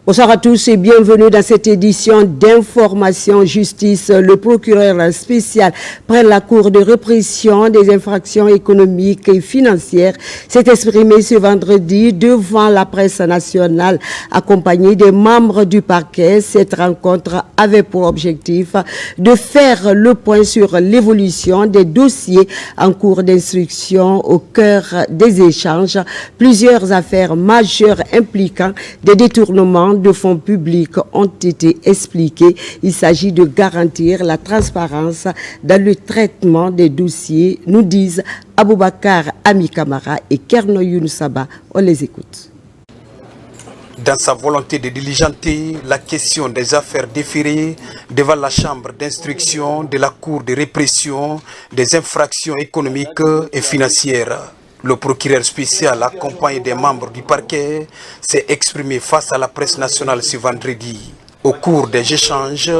Bonsoir à tous et bienvenue dans cette édition d'Information Justice. Le procureur spécial près la Cour de répression des infractions économiques et financières s'est exprimé ce vendredi devant la presse nationale, accompagné des membres du parquet. Cette rencontre avait pour objectif de faire le point sur l'évolution des dossiers en cours d'instruction au cœur des échanges. Plusieurs affaires majeures impliquant des détournements de fonds publics ont été expliqués. Il s'agit de garantir la transparence dans le traitement des dossiers, nous disent Aboubakar Ami Kamara et Kerno Younoussaba. On les écoute. Dans sa volonté de diligenter la question des affaires déférées devant la chambre d'instruction de la Cour de répression des infractions économiques et financières, le procureur spécial, accompagné des membres du parquet, s'est exprimé face à la presse nationale ce vendredi. Au cours des échanges,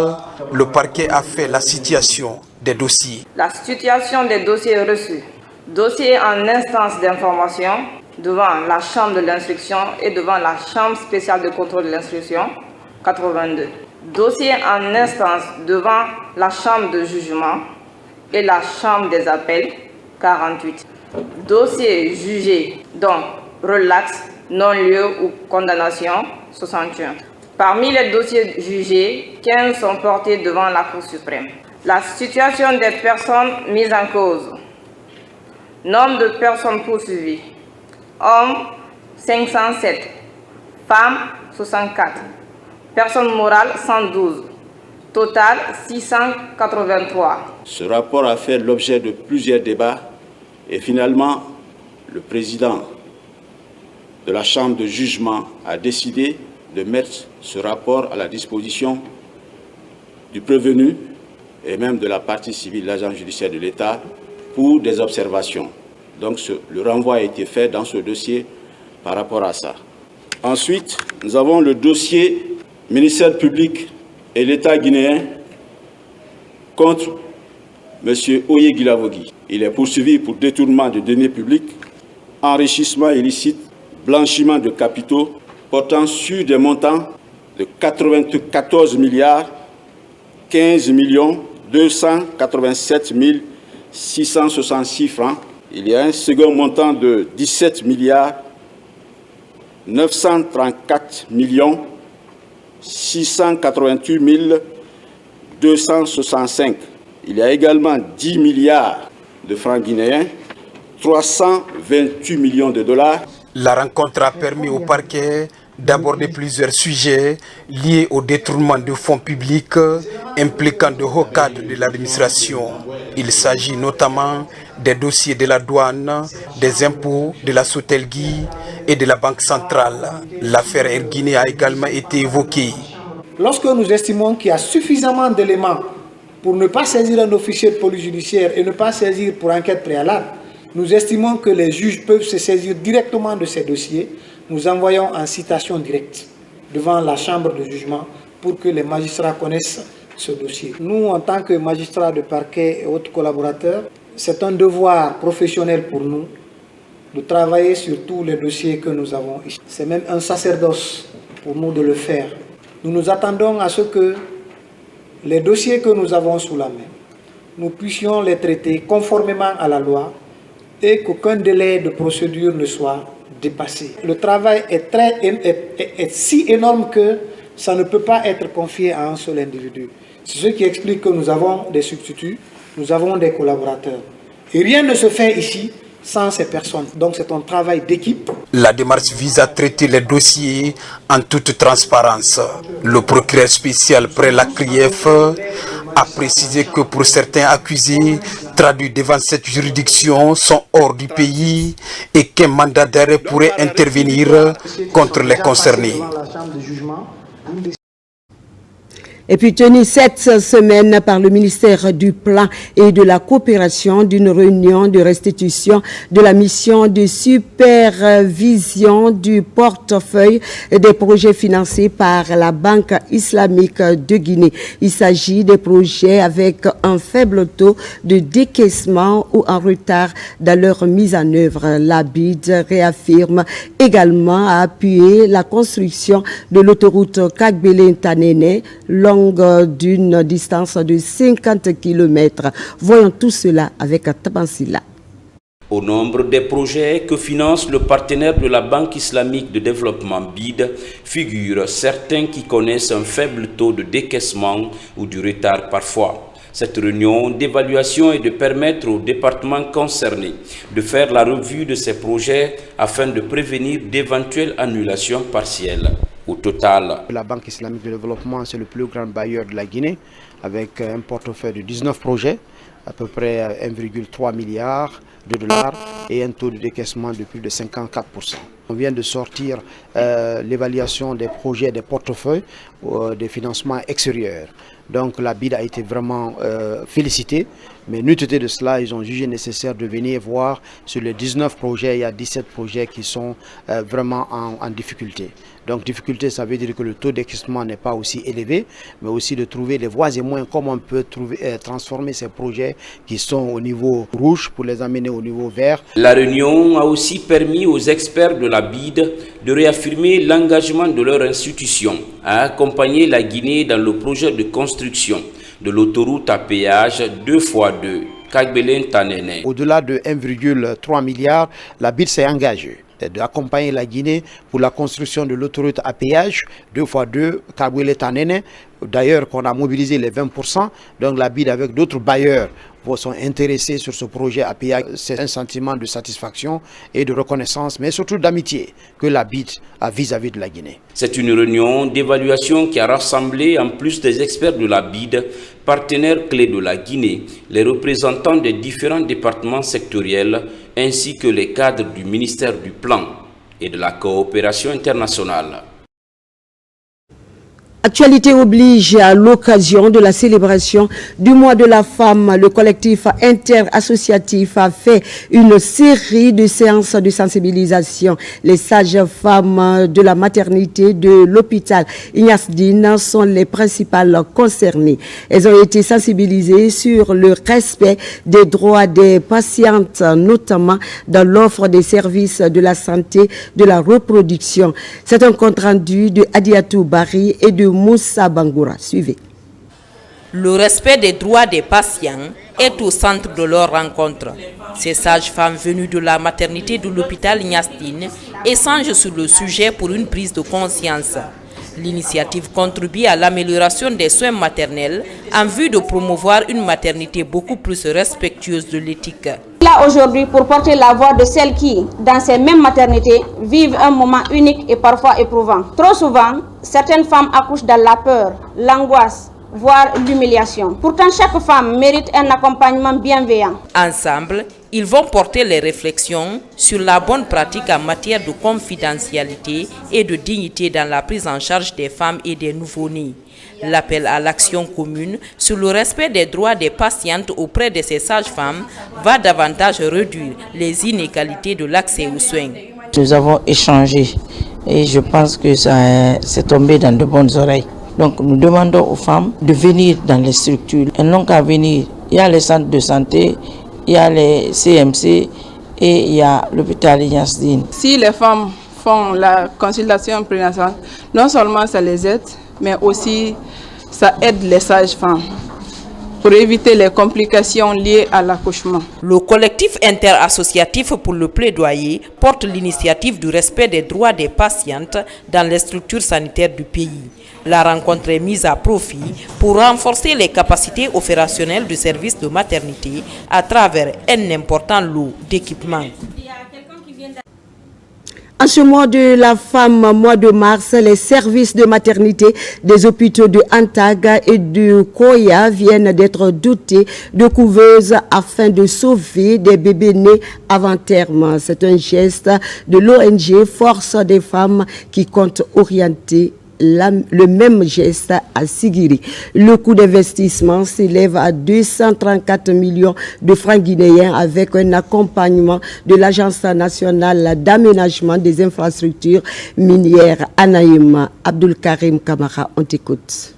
le parquet a fait la situation des dossiers. La situation des dossiers reçus. Dossiers en instance d'information devant la chambre de l'instruction et devant la chambre spéciale de contrôle de l'instruction, 82. Dossiers en instance devant la chambre de jugement et la chambre des appels, 48. Dossiers jugés, dont relax, non-lieu ou condamnation, 61. Parmi les dossiers jugés, 15 sont portés devant la Cour suprême. La situation des personnes mises en cause. Nombre de personnes poursuivies. Hommes, 507. Femmes, 64. Personnes morales, 112. Total, 683. Ce rapport a fait l'objet de plusieurs débats. Et finalement, le président de la Chambre de jugement a décidé de mettre ce rapport à la disposition du prévenu et même de la partie civile, l'agent judiciaire de l'État, pour des observations. Donc le renvoi a été fait dans ce dossier par rapport à ça. Ensuite, nous avons le dossier ministère public et l'État guinéen contre M. Oye Guilavogui. Il est poursuivi pour détournement de deniers publics, enrichissement illicite, blanchiment de capitaux, portant sur des montants de 94 milliards 15 287 666 francs. Il y a un second montant de 17 milliards 934 688 265. Il y a également 10 milliards de francs guinéens, 328 millions de dollars. La rencontre a permis au parquet d'aborder plusieurs sujets liés au détournement de fonds publics impliquant de hauts cadres de l'administration. Il s'agit notamment des dossiers de la douane, des impôts, de la Sotelgui et de la Banque centrale. L'affaire Air Guinée a également été évoquée. Lorsque nous estimons qu'il y a suffisamment d'éléments pour ne pas saisir un officier de police judiciaire et ne pas saisir pour enquête préalable, nous estimons que les juges peuvent se saisir directement de ces dossiers. Nous envoyons en citation directe devant la chambre de jugement pour que les magistrats connaissent ce dossier. Nous, en tant que magistrats de parquet et autres collaborateurs, c'est un devoir professionnel pour nous de travailler sur tous les dossiers que nous avons ici. C'est même un sacerdoce pour nous de le faire. Nous nous attendons à ce que les dossiers que nous avons sous la main, nous puissions les traiter conformément à la loi et qu'aucun délai de procédure ne soit dépassé. Le travail est si énorme que ça ne peut pas être confié à un seul individu. C'est ce qui explique que nous avons des substituts, nous avons des collaborateurs. Et rien ne se fait ici sans ces personnes. Donc c'est un travail d'équipe. La démarche vise à traiter les dossiers en toute transparence. Le procureur spécial près la CRIEF a précisé que pour certains accusés traduits devant cette juridiction sont hors du pays et qu'un mandat d'arrêt pourrait intervenir contre les concernés. Et puis tenu cette semaine par le ministère du Plan et de la Coopération d'une réunion de restitution de la mission de supervision du portefeuille des projets financés par la Banque islamique de Guinée. Il s'agit des projets avec un faible taux de décaissement ou en retard dans leur mise en œuvre. La BID réaffirme également à appuyer la construction de l'autoroute Kagbele-Ntanene, longue d'une distance de 50 km. Voyons tout cela avec Tabansila. Au nombre des projets que finance le partenaire de la Banque islamique de développement BID figurent certains qui connaissent un faible taux de décaissement ou du retard parfois. Cette réunion d'évaluation est de permettre aux départements concernés de faire la revue de ces projets afin de prévenir d'éventuelles annulations partielles. Au total, la Banque islamique de développement, c'est le plus grand bailleur de la Guinée, avec un portefeuille de 19 projets, à peu près 1,3 milliard de dollars et un taux de décaissement de plus de 54%. On vient de sortir l'évaluation des projets, des portefeuilles, des financements extérieurs. Donc la BID a été vraiment félicitée, mais nuité de cela, ils ont jugé nécessaire de venir voir sur les 19 projets, il y a 17 projets qui sont vraiment en difficulté. Donc difficulté, ça veut dire que le taux d'équipement n'est pas aussi élevé, mais aussi de trouver les voies et moyens, comment on peut transformer ces projets qui sont au niveau rouge pour les amener au niveau vert. La réunion a aussi permis aux experts de la BID de réaffirmer l'engagement de leur institution à accompagner la Guinée dans le projet de construction de l'autoroute à péage 2x2 Kagbele-Ntanene. Au-delà de 1,3 milliard, la BID s'est engagée d'accompagner la Guinée pour la construction de l'autoroute à péage 2x2 Kagbele-Ntanene. D'ailleurs, qu'on a mobilisé les 20%, donc la BID avec d'autres bailleurs sont intéressés sur ce projet à péage. C'est un sentiment de satisfaction et de reconnaissance, mais surtout d'amitié que la BID a vis-à-vis de la Guinée. C'est une réunion d'évaluation qui a rassemblé, en plus des experts de la BID, partenaires clés de la Guinée, les représentants des différents départements sectoriels, ainsi que les cadres du ministère du Plan et de la Coopération internationale. Actualité oblige, à l'occasion de la célébration du mois de la femme, le collectif interassociatif a fait une série de séances de sensibilisation. Les sages-femmes de la maternité de l'hôpital Ignace Dine sont les principales concernées. Elles ont été sensibilisées sur le respect des droits des patientes, notamment dans l'offre des services de la santé, de la reproduction. C'est un compte rendu de Adiatou Bari et de Moussa Bangoura. Suivez. Le respect des droits des patients est au centre de leur rencontre. Ces sages-femmes venues de la maternité de l'hôpital Ignace Dine échangent sur le sujet pour une prise de conscience. L'initiative contribue à l'amélioration des soins maternels en vue de promouvoir une maternité beaucoup plus respectueuse de l'éthique. Là aujourd'hui pour porter la voix de celles qui, dans ces mêmes maternités, vivent un moment unique et parfois éprouvant. Trop souvent, certaines femmes accouchent dans la peur, l'angoisse, voire l'humiliation. Pourtant, chaque femme mérite un accompagnement bienveillant. Ensemble, ils vont porter les réflexions sur la bonne pratique en matière de confidentialité et de dignité dans la prise en charge des femmes et des nouveau-nés. L'appel à l'action commune sur le respect des droits des patientes auprès de ces sages-femmes va davantage réduire les inégalités de l'accès aux soins. Nous avons échangé et je pense que ça s'est tombé dans de bonnes oreilles. Donc nous demandons aux femmes de venir dans les structures. Elles n'ont qu'à venir. Il y a les centres de santé, il y a les CMC et il y a l'hôpital Ignace Dine. Si les femmes font la consultation prénatale, non seulement ça les aide, mais aussi ça aide les sages-femmes pour éviter les complications liées à l'accouchement. Le collectif interassociatif pour le plaidoyer porte l'initiative du respect des droits des patientes dans les structures sanitaires du pays. La rencontre est mise à profit pour renforcer les capacités opérationnelles du service de maternité à travers un important lot d'équipements. En ce mois de la femme, mois de mars, les services de maternité des hôpitaux de Antaga et de Koya viennent d'être dotés de couveuses afin de sauver des bébés nés avant terme. C'est un geste de l'ONG Force des femmes qui compte orienter le même geste à Sigiri. Le coût d'investissement s'élève à 234 millions de francs guinéens avec un accompagnement de l'Agence nationale d'aménagement des infrastructures minières Anaïma. Abdul Karim Kamara, on t'écoute.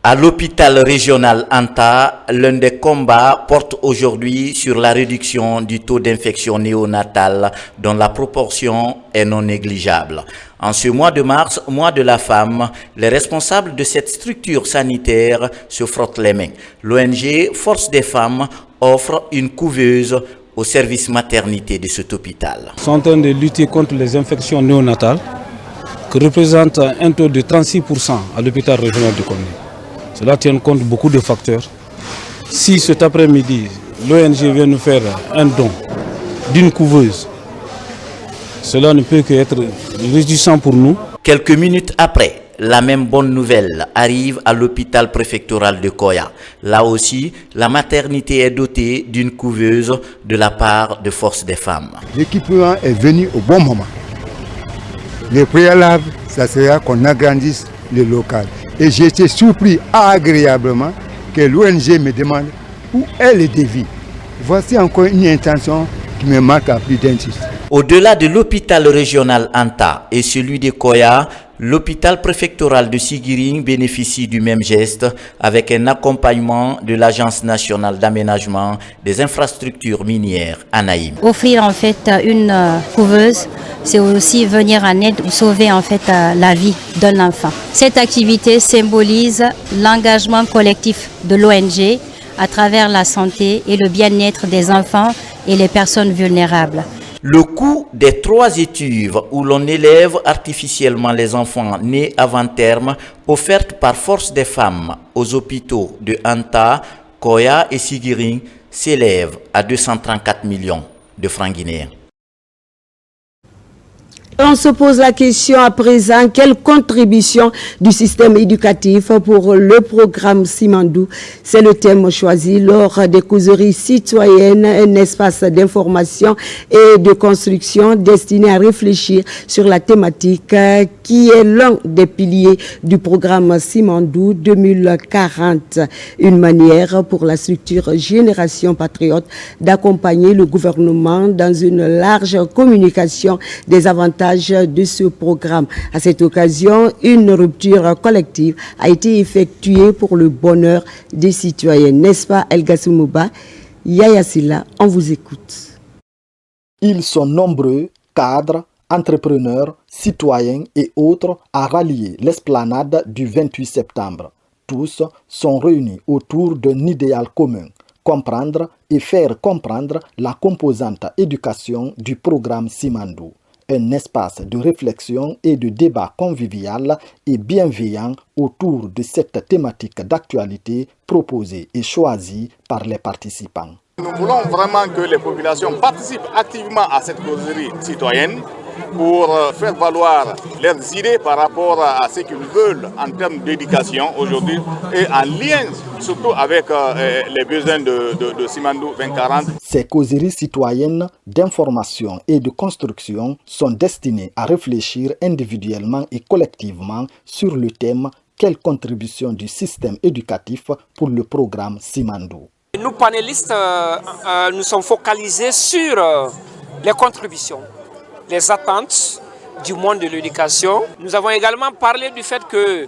À l'hôpital régional Anta, l'un des combats porte aujourd'hui sur la réduction du taux d'infection néonatale dont la proportion est non négligeable. En ce mois de mars, mois de la femme, les responsables de cette structure sanitaire se frottent les mains. L'ONG Force des femmes offre une couveuse au service maternité de cet hôpital. Nous sommes en train de lutter contre les infections néonatales qui représentent un taux de 36% à l'hôpital régional de Kondé. Cela tient compte de beaucoup de facteurs. Si cet après-midi, l'ONG vient nous faire un don d'une couveuse, cela ne peut qu'être réjouissant pour nous. Quelques minutes après, la même bonne nouvelle arrive à l'hôpital préfectoral de Koya. Là aussi, la maternité est dotée d'une couveuse de la part de Force des femmes. L'équipement est venu au bon moment. Le préalable, ça sera qu'on agrandisse le local. Et j'ai été surpris agréablement que l'ONG me demande où est le devis. Voici encore une intention qui me marque à plus d'un titre. Au-delà de l'hôpital régional Anta et celui de Koya, l'hôpital préfectoral de Sigiring bénéficie du même geste avec un accompagnement de l'Agence nationale d'aménagement des infrastructures minières Anaïm. Offrir en fait une couveuse, c'est aussi venir en aide ou sauver en fait la vie d'un enfant. Cette activité symbolise l'engagement collectif de l'ONG à travers la santé et le bien-être des enfants et les personnes vulnérables. Le coût des 3 étuves où l'on élève artificiellement les enfants nés avant terme, offertes par Force des femmes aux hôpitaux de Anta, Koya et Sigiring, s'élève à 234 millions de francs guinéens. On se pose la question à présent, quelle contribution du système éducatif pour le programme Simandou? C'est le thème choisi lors des causeries citoyennes, un espace d'information et de construction destiné à réfléchir sur la thématique qui est l'un des piliers du programme Simandou 2040. Une manière pour la structure Génération Patriote d'accompagner le gouvernement dans une large communication des avantages de ce programme. À cette occasion, une rupture collective a été effectuée pour le bonheur des citoyens. N'est-ce pas, El Gassimouba? Yaya Silla, on vous écoute. Ils sont nombreux, cadres, entrepreneurs, citoyens et autres à rallier l'esplanade du 28 septembre. Tous sont réunis autour d'un idéal commun, comprendre et faire comprendre la composante éducation du programme Simandou. Un espace de réflexion et de débat convivial et bienveillant autour de cette thématique d'actualité proposée et choisie par les participants. Nous voulons vraiment que les populations participent activement à cette causerie citoyenne pour faire valoir leurs idées par rapport à ce qu'ils veulent en termes d'éducation aujourd'hui et en lien surtout avec les besoins de Simandou 2040. Ces causeries citoyennes d'information et de construction sont destinées à réfléchir individuellement et collectivement sur le thème « Quelle contribution du système éducatif pour le programme Simandou ?» Nous, panélistes, nous sommes focalisés sur les contributions, les attentes du monde de l'éducation. Nous avons également parlé du fait que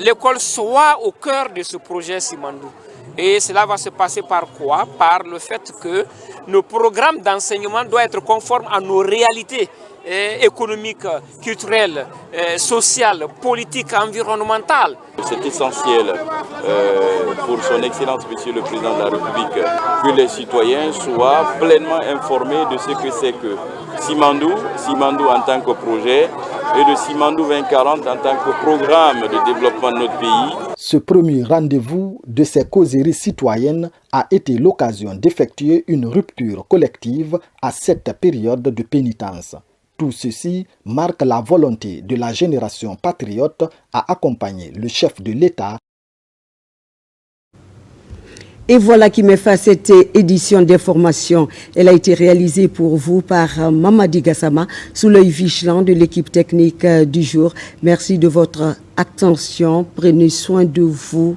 l'école soit au cœur de ce projet Simandou. Et cela va se passer par quoi? Par le fait que nos programmes d'enseignement doivent être conformes à nos réalités économiques, culturelles, sociales, politiques, environnementales. C'est essentiel pour son Excellence, Monsieur le Président de la République, que les citoyens soient pleinement informés de ce que c'est que Simandou en tant que projet et de Simandou 2040 en tant que programme de développement de notre pays. Ce premier rendez-vous de ces causeries citoyennes a été l'occasion d'effectuer une rupture collective à cette période de pénitence. Tout ceci marque la volonté de la génération patriote à accompagner le chef de l'État. Et voilà qui met fin à cette édition d'information. Elle a été réalisée pour vous par Mamadi Gassama sous l'œil vigilant de l'équipe technique du jour. Merci de votre attention. Prenez soin de vous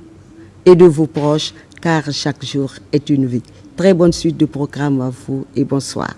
et de vos proches car chaque jour est une vie. Très bonne suite de programme à vous et bonsoir.